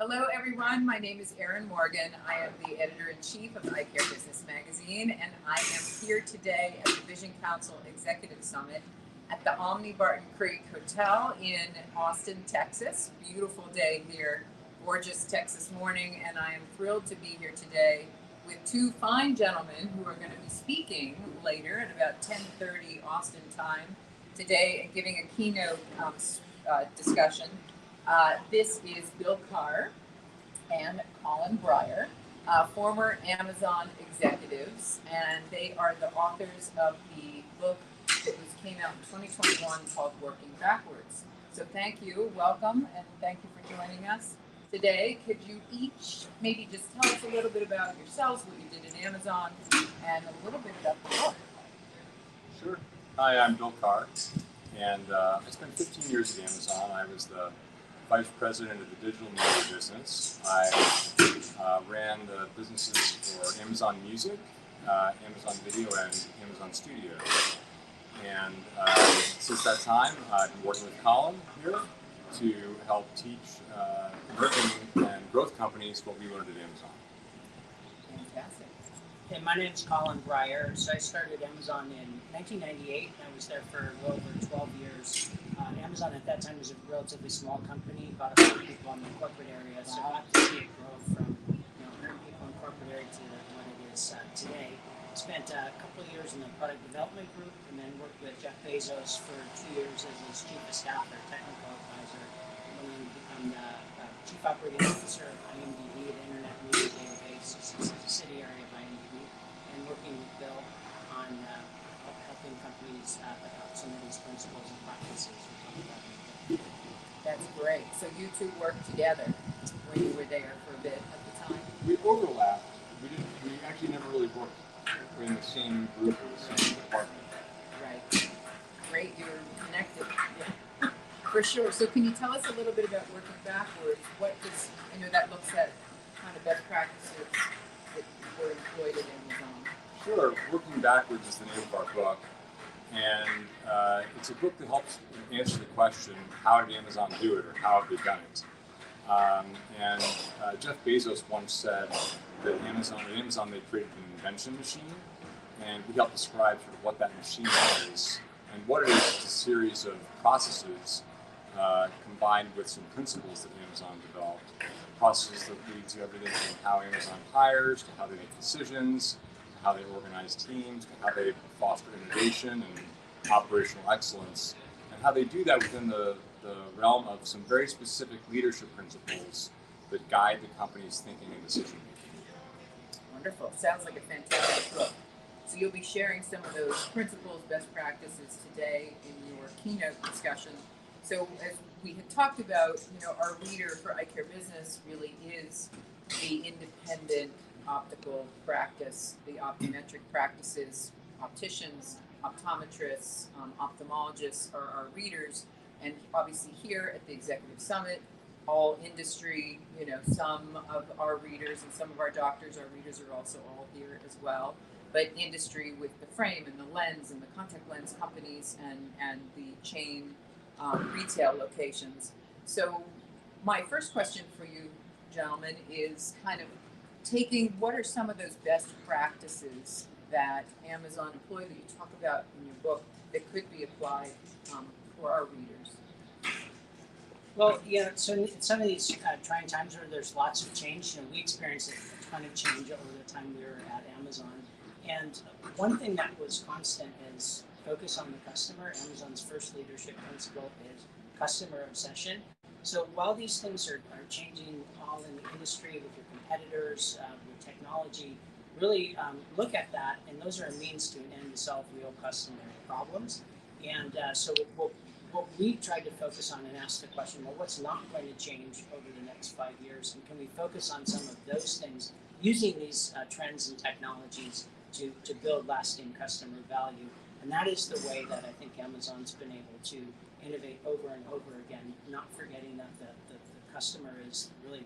Hello, everyone. My name is Erin Morgan. I am the editor-in-chief of Eye Care Business Magazine, and I am here today at the Vision Council Executive Summit at the Omni Barton Creek Hotel in Austin, Texas. Beautiful day here, gorgeous Texas morning, and I am thrilled to be here today with two fine gentlemen who are going to be speaking later at about 10:30 Austin time today and giving a keynote discussion. This is Bill Carr and Colin Breyer, former Amazon executives, and they are the authors of the book that came out in 2021 called Working Backwards. So thank you, welcome, and thank you for joining us today. Could you each maybe just tell us a little bit about yourselves, what you did in Amazon, and a little bit about the book? Sure. Hi, I'm Bill Carr, and I spent 15 years at Amazon. I was the vice president of the digital media business. I ran the businesses for Amazon Music, Amazon Video, and Amazon Studio. And since that time, I've been working with Colin here to help teach emerging and growth companies what we learned at Amazon. Fantastic. Hey, my name's Colin Breyer. So I started Amazon in 1998. I was there for a little over 12 years. Amazon at that time was a relatively small company, about 100 people in the corporate area. So I got to see it grow from 100 people in corporate area to what it is today. Spent a couple of years in the product development group, and then worked with Jeff Bezos for 2 years as his chief of staff or technical advisor. And then become the chief operating officer of IMDb, the Internet Media Database, it's a subsidiary of IMDb, and working with Bill on helping companies adopt some of these principles and practices. That's great. So you two worked together when you were there for a bit at the time? We overlapped. We actually never really worked in the same group or the same department. Right. Great, you're connected. Yeah. For sure. So can you tell us a little bit about Working Backwards? What does, that looks at kind of best practices that were employed at Amazon? Sure. Working Backwards is the name of our book. And it's a book that helps answer the question, how did Amazon do it, or how have they done it? And Jeff Bezos once said that at Amazon they created an invention machine, and we help describe sort of what that machine is. And what it is a series of processes combined with some principles that Amazon developed. Processes that lead to everything from how Amazon hires, to how they make decisions, to how they organize teams, to how they foster innovation and operational excellence, and how they do that within the realm of some very specific leadership principles that guide the company's thinking and decision making. Wonderful. Sounds like a fantastic book. So you'll be sharing some of those principles, best practices today in your keynote discussion. So as we had talked about, our reader for Eye Care Business really is the independent optical practice, the optometric practices, opticians, optometrists, ophthalmologists are our readers. And obviously here at the Executive Summit, all industry, some of our readers and some of our doctors, our readers are also all here as well. But industry with the frame and the lens and the contact lens companies and the chain retail locations. So my first question for you, gentlemen, is kind of what are some of those best practices that Amazon employed that you talk about in your book that could be applied for our readers? Well, so in some of these trying times where there's lots of change, we experienced a ton of change over the time we were at Amazon. And one thing that was constant is focus on the customer. Amazon's first leadership principle is customer obsession. So while these things are changing all in the industry with your competitors, with technology, really look at that, and those are a means to an end to solve real customer problems. And so what we tried to focus on and ask the question, well, what's not going to change over the next 5 years? And can we focus on some of those things using these trends and technologies to build lasting customer value? And that is the way that I think Amazon's been able to innovate over and over again, not forgetting that the customer is really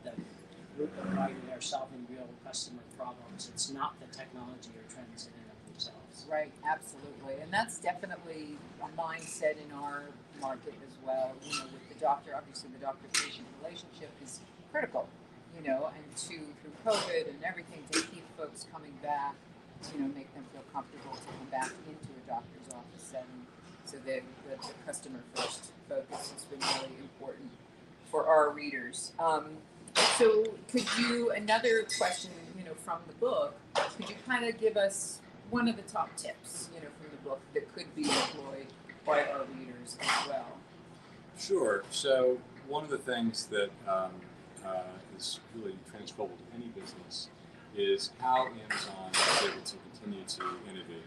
the root of why we are solving real customer problems. It's not the technology or trends in and of themselves. Right, absolutely. And that's definitely a mindset in our market as well. You know, with the doctor, obviously the doctor-patient relationship is critical, you know, and through COVID and everything, to keep folks coming back, you know, make them feel comfortable to come back into a doctor's office setting. So the customer first focus has been really important for our readers. So another question, you know, from the book, could you kind of give us one of the top tips, you know, from the book that could be employed by our readers as well? Sure. So one of the things that is really transferable to any business is how Amazon is able to continue to innovate.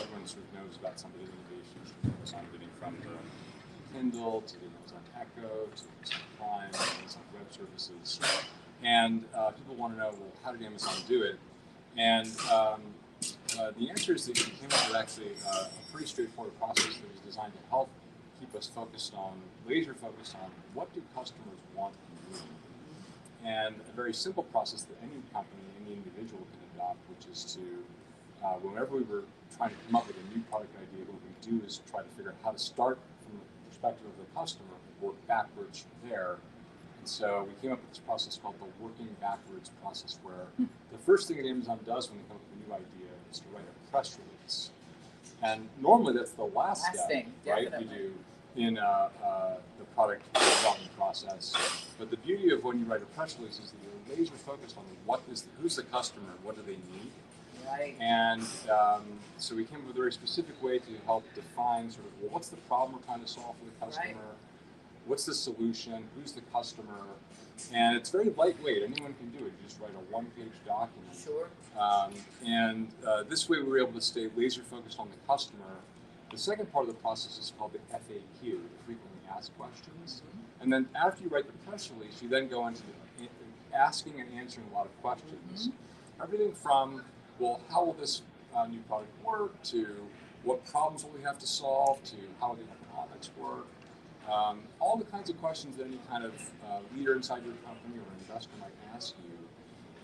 Everyone sort of knows about some of the innovations that Amazon getting from the Kindle to the Amazon Echo to Amazon Prime, Amazon Web Services, and people want to know, well, how did Amazon do it? And the answer is that we came up with actually a pretty straightforward process that was designed to help keep us laser focused on what do customers want and need. And a very simple process that any company, any individual can adopt, which is to, whenever we were trying to come up with a new product idea, what we do is try to figure out how to start from the perspective of the customer and work backwards from there. And so we came up with this process called the working backwards process, where the first thing that Amazon does when they come up with a new idea is to write a press release. And normally that's the last step, thing, right? definitely. You do in the product development process. But the beauty of when you write a press release is that you're laser focused on who's the customer, what do they need. Right. And so we came up with a very specific way to help define sort of, well, what's the problem we're trying to solve for the customer? Right. What's the solution? Who's the customer? And it's very lightweight. Anyone can do it. You just write a one-page document. Sure. And this way we were able to stay laser focused on the customer. The second part of the process is called the FAQ, the frequently asked questions. Mm-hmm. And then after you write the press release, you then go into asking and answering a lot of questions. Mm-hmm. Everything from, well, how will this new product work, to what problems will we have to solve, to how will the economics work. All the kinds of questions that any kind of leader inside your company or investor might ask you.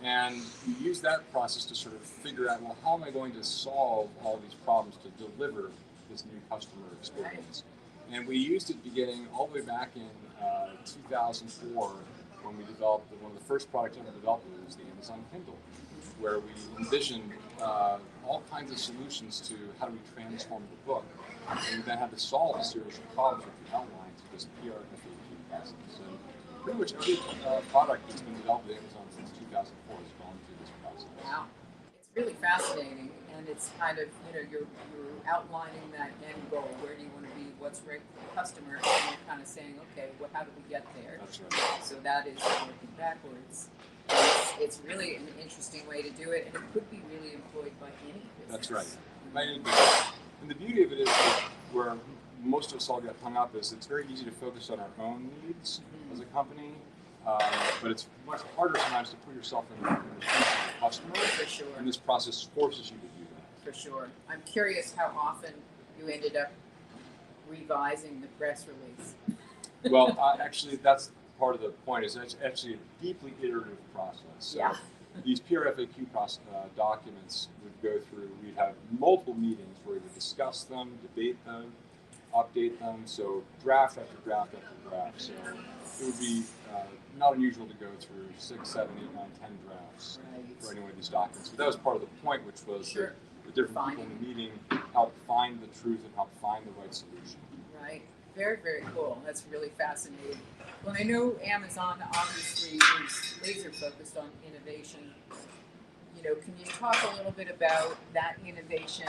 And you use that process to sort of figure out, well, how am I going to solve all these problems to deliver this new customer experience? And we used it beginning all the way back in 2004 when we developed one of the first products ever developed was the Amazon Kindle, where we envisioned all kinds of solutions to how do we transform the book. And we then had to solve a series of problems which we outlined through this PRFAQ process. And pretty much every product that's been developed at Amazon since 2004 has gone through this process. Wow. It's really fascinating, and it's kind of, you know, you're outlining that end goal. Where do you want to be? What's right for the customer? And you're kind of saying, okay, well, how do we get there? That's right. So that is working backwards. It's really an interesting way to do it, and it could be really employed by any business. That's right. By any business. And the beauty of it is that where most of us all get hung up is it's very easy to focus on our own needs as a company, but it's much harder sometimes to put yourself in the shoes of the customer. For sure. And this process forces you to do that. For sure. I'm curious how often you ended up revising the press release. Well, actually, that's part of the point. Is it's actually a deeply iterative process. So Yeah. these PRFAQ documents would go through. We'd have multiple meetings where we would discuss them, debate them, update them. So draft after draft after draft. So it would be not unusual to go through 6, 7, 8, 9, 10 drafts for any one of these documents. But that was part of the point, which was Sure. the different people in the meeting help find the truth and help find the right solution. Right. Very, very cool. That's really fascinating. Well, I know Amazon obviously is laser focused on innovation. You know, can you talk a little bit about that innovation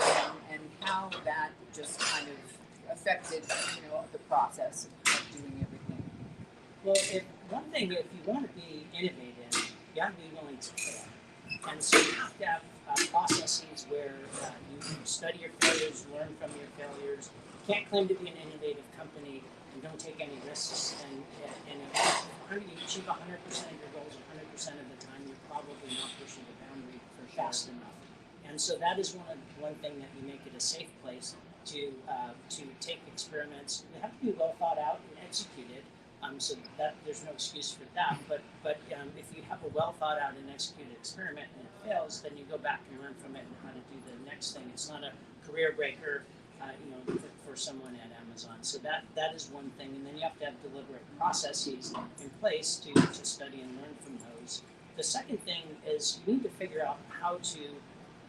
and how that just kind of affected, you know, the process of doing everything? Well, one thing, if you want to be innovative, you have to be willing to fail. And so you have to have processes where you study your failures, learn from your failures. You can't claim to be an innovative company and don't take any risks. And if you achieve 100% of your goals 100% of the time, you're probably not pushing the boundary fast enough. And so that is one thing that we make it a safe place to take experiments. They have to be well thought out and executed, So that there's no excuse for that. But if you have a well thought out and executed experiment and it fails, then you go back and learn from it and how to do the next thing. It's not a career breaker, for someone at Amazon. So that is one thing, and then you have to have deliberate processes in place to study and learn from those. The second thing is you need to figure out how to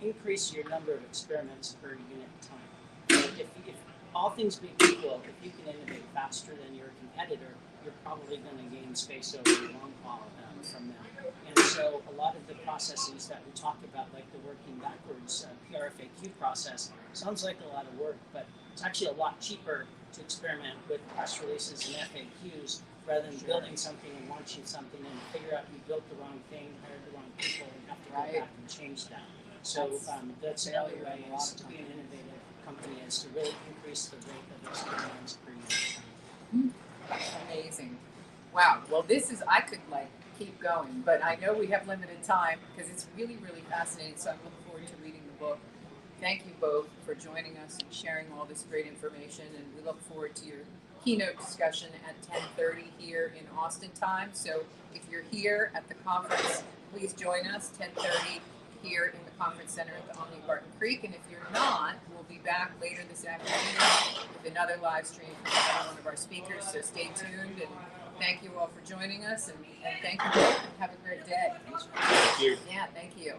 increase your number of experiments per unit time. If all things being equal, if you can innovate faster than your competitor, you're probably going to gain space over the long haul from them. And so a lot of the processes that we talk about, like the working backwards PRFAQ process, sounds like a lot of work, but it's actually a lot cheaper to experiment with press releases and FAQs rather than building something and launching something and figure out you built the wrong thing, hired the wrong people, and have to go back and change that. So that's another way is to be an innovative company is to really increase the rate of experiments per year. Amazing. Wow. Well, I could keep going, but I know we have limited time because it's really, really fascinating. So I look forward to reading the book. Thank you both for joining us and sharing all this great information. And we look forward to your keynote discussion at 10:30 here in Austin time. So if you're here at the conference, please join us 10:30 here in the conference center at the Omni Barton Creek. And if you're not, we'll be back later this afternoon with another live stream from another one of our speakers. So stay tuned, and thank you all for joining us, and thank you both, and have a great day. Thank you. Yeah, thank you.